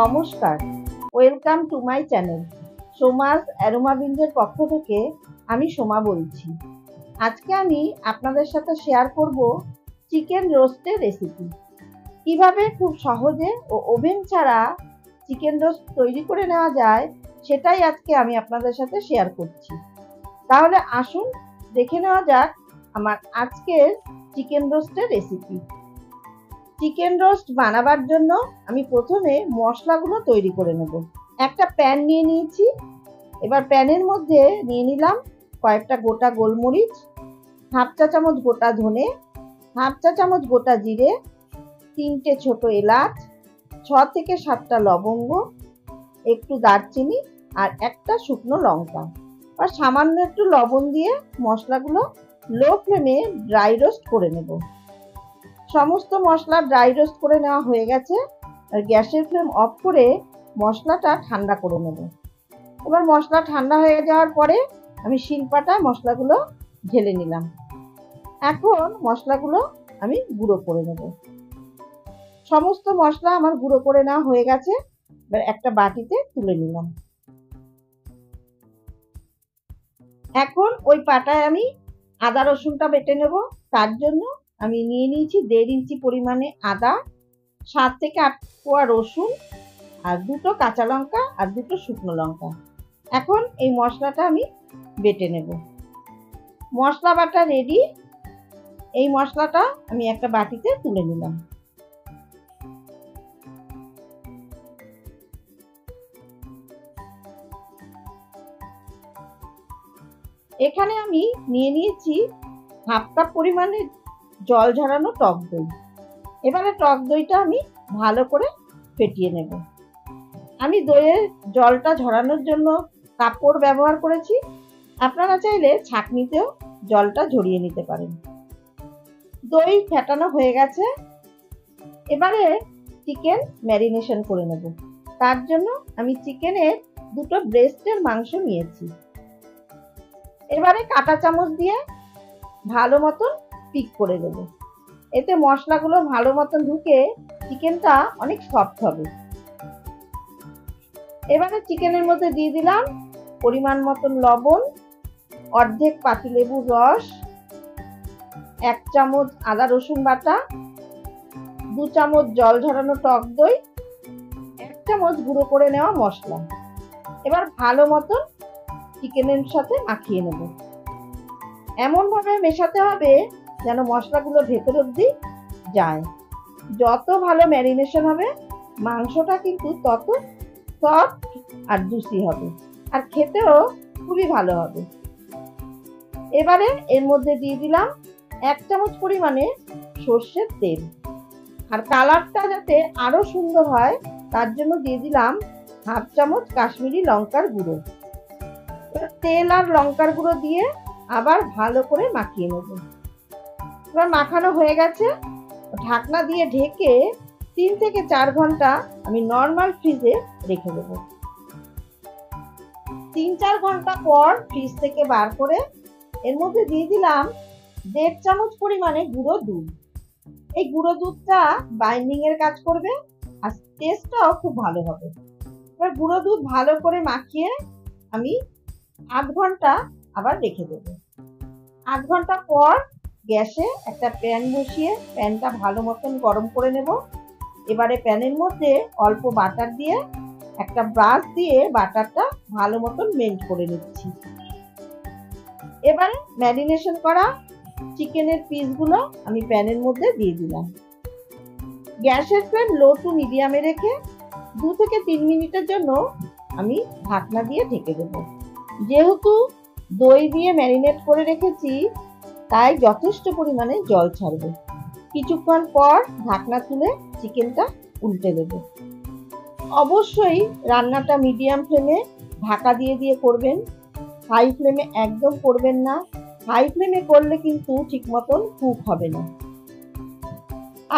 নমস্কার, welcome to my channel. Somas aroma বিনসের পক্ষ থেকে আমি সোমা বলছি। আজকে আমি আপনাদের সাথে শেয়ার করব চিকেন রোস্টের রেসিপি। কিভাবে খুব সহজে ও ওভেন ছাড়া চিকেন রোস্ট তৈরি করে নেওয়া যায়, সেটাই আজকে আমি আপনাদের সাথে শেয়ার করছি। তাহলে আসুন দেখে নেওয়া যাক আমার আজকের চিকেন রোস্টের রেসিপি। চিকেন রোস্ট বানাবার জন্য আমি প্রথমে মশলাগুলো তৈরি করে নেব। একটা প্যান নিয়ে নিয়েছি। এবার প্যানের মধ্যে নিয়ে নিলাম কয়েকটা গোটা গোলমরিচ, হাফ চা চামচ গোটা ধনে, হাফ চা চামচ গোটা জিরে, 3টে ছোট এলাচ, 6 থেকে 7টা লবঙ্গ, একটু দারচিনি আর একটা শুকনো লঙ্কা। আর সামান্য একটু লবণ দিয়ে মশলাগুলো লো ফ্লেমে ড্রাই রোস্ট করে নেব। সমস্ত মশলা ড্রাই রোস্ট করে নেওয়া হয়ে গেছে। আর গ্যাসের ফ্লেম অফ করে মশলাটা ঠান্ডা করে নেব। এবার মশলা ঠান্ডা হয়ে যাওয়ার পরে আমি শিলপাটায় মশলাগুলো ঢেলে নিলাম। এখন মশলাগুলো আমি গুঁড়ো করে নেব। সমস্ত মশলা আমার গুঁড়ো করে নেওয়া হয়ে গেছে। এবার একটা বাটিতে তুলে নিলাম। এখন ওই পাটায় আমি আদা রসুনটা বেটে নেব। তার জন্য আমি নিয়ে নিয়েছি 1.5 ইঞ্চি পরিমাণে আদা, 7 থেকে 8 কোয়া রসুন আর 2টো কাঁচা লঙ্কা আর 2টো শুকনো লঙ্কা। এখন এই মশলাটা আমি বেটে নেব। মশলা বাটা রেডি। এই মশলাটা আমি একটা বাটিতে তুলে নিলাম। এখানে আমি নিয়ে নিয়েছি হাফ কাপ পরিমাণে জল ঝরানো টক দই। এবারে টক দইটা আমি ভালো করে ফেটিয়ে নেব। আমি দইয়ের জলটা ঝরানোর জন্য কাপড় ব্যবহার করেছি। আপনারা চাইলে ছাঁকনিতেও জলটা ঝরিয়ে নিতে পারেন। দই ফেটানো হয়ে গেছে। এবারে চিকেন ম্যারিনেশন করে নেব। তার জন্য আমি চিকেনের 2টো ব্রেস্টের মাংস নিয়েছি। এবারে কাঁটা চামচ দিয়ে ভালো মতন পিক করে দেব। এতে মশলাগুলো ভালো মতন ঢুকে চিকেনটা অনেক সফট হবে। এবারে চিকেনের মধ্যে দিয়ে দিলাম পরিমাণ মতন লবণ, অর্ধেক পাতিলেবুর রস, 1 চামচ আদা রসুন বাটা, 2 চামচ জল ঝরানো টক দই, 1 চামচ গুঁড়ো করে নেওয়া মশলা। এবার ভালো মতন চিকেনের সাথে মাখিয়ে নেব। এমন ভাবে মেশাতে হবে যেন মশলাগুলো ভেতর অবধি যায়। যত ভালো ম্যারিনেশন হবে মাংসটা কিন্তু তত সফট আর জুসি হবে, আর খেতেও খুবই ভালো হবে। এবারে এর মধ্যে দিয়ে দিলাম 1 চামচ পরিমাণে সর্ষের তেল। আর কালারটা যাতে আরো সুন্দর হয় তার জন্য দিয়ে দিলাম হাফ চামচ কাশ্মীরি লঙ্কার গুঁড়ো। তেল আর লঙ্কার গুঁড়ো দিয়ে আবার ভালো করে মাখিয়ে নেব। এবার মাখানো হয়ে গেছে। ঢাকনা দিয়ে ঢেকে 3 থেকে 4 ঘন্টা আমি নর্মাল ফ্রিজে রেখে দেব। 3-4 ঘন্টা পর ফ্রিজ থেকে বার করে এর মধ্যে দিয়ে দিলাম 1.5 চামচ পরিমাণে গুঁড়ো দুধ। এই গুঁড়ো দুধটা বাইন্ডিং এর কাজ করবে আর টেস্টটাও খুব ভালো হবে। এবার গুঁড়ো দুধ ভালো করে মাখিয়ে আমি 8 ঘন্টা আবার রেখে দেব। 8 ঘন্টা পর গ্যাসে একটা প্যান বসিয়ে প্যানটা ভালো মতন গরম করে নেব। এবারে প্যানের মধ্যে অল্প বাটার দিয়ে একটা ব্রাশ দিয়ে বাটারটা ভালো মতন মেল্ট করে নিচ্ছি। এবারে ম্যারিনেশন করা চিকেনের পিসগুলো আমি প্যানের মধ্যে দিয়ে দিলাম। গ্যাসের ফ্লেম লো টু মিডিয়ামে রেখে 2 থেকে 3 মিনিটের জন্য আমি ঢাকনা দিয়ে ঢেকে দেব। যেহেতু দই দিয়ে ম্যারিনেট করে রেখেছি তাই যথেষ্ট পরিমাণে জল ছাড়বে। কিছুক্ষণ পর ঢাকনা তুলে চিকেনটা উল্টে দেব। অবশ্যই রান্নাটা মিডিয়াম ফ্লেমে ঢাকা দিয়ে দিয়ে করবেন। হাই ফ্লেমে একদম করবেন না। হাই ফ্লেমে করলে কিন্তু ঠিক মতন কুক হবে না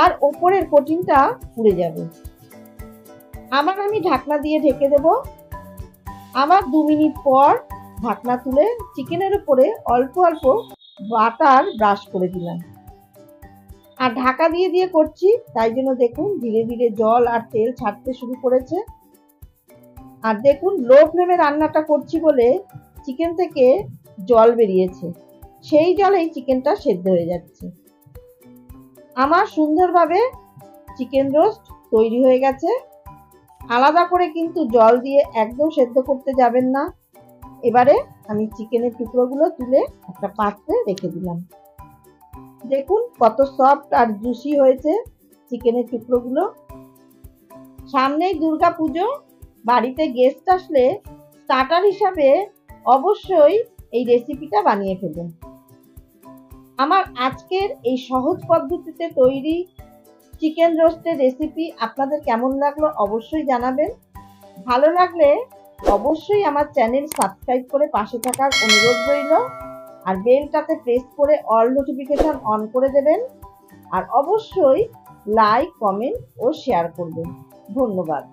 আর ওপরের কোটিংটা পুড়ে যাবে। আবার আমি ঢাকনা দিয়ে ঢেকে দেব। আবার 2 মিনিট পর ঢাকনা তুলে চিকেনের উপরে অল্প অল্প বাটার ব্রাশ করে দিলাম। আর ঢাকা দিয়ে দিয়ে করছি, তাই জন্য দেখুন ধীরে ধীরে জল আর তেল ছাড়তে শুরু করেছে। আর দেখুন লো ফ্লেমে রান্নাটা করছি বলে চিকেন থেকে জল বেরিয়েছে, সেই জলেই চিকেনটা সেদ্ধ হয়ে যাচ্ছে। আমার সুন্দরভাবে চিকেন রোস্ট তৈরি হয়ে গেছে। আলাদা করে কিন্তু জল দিয়ে একদম সেদ্ধ করতে যাবেন না। এবারে আমি চিকেনের টুকরোগুলো তুলে একটা পাত্রে রেখে দিলাম। দেখুন কত সফট আর জুসি হয়েছে চিকেনের টুকরোগুলো। সামনেই দুর্গা পুজো, বাড়িতে গেস্ট আসলে স্টার্টার হিসাবে অবশ্যই এই রেসিপিটা বানিয়ে ফেলুন। আমার আজকের এই সহজ পদ্ধতিতে তৈরি চিকেন রোস্টের রেসিপি আপনাদের কেমন লাগলো অবশ্যই জানাবেন। ভালো লাগলে অবশ্যই আমার চ্যানেল সাবস্ক্রাইব করে পাশে থাকার অনুরোধ রইল। আর বেলটাতে প্রেস করে অল নোটিফিকেশন অন করে দেবেন। আর অবশ্যই লাইক, কমেন্ট ও শেয়ার করবেন। ধন্যবাদ।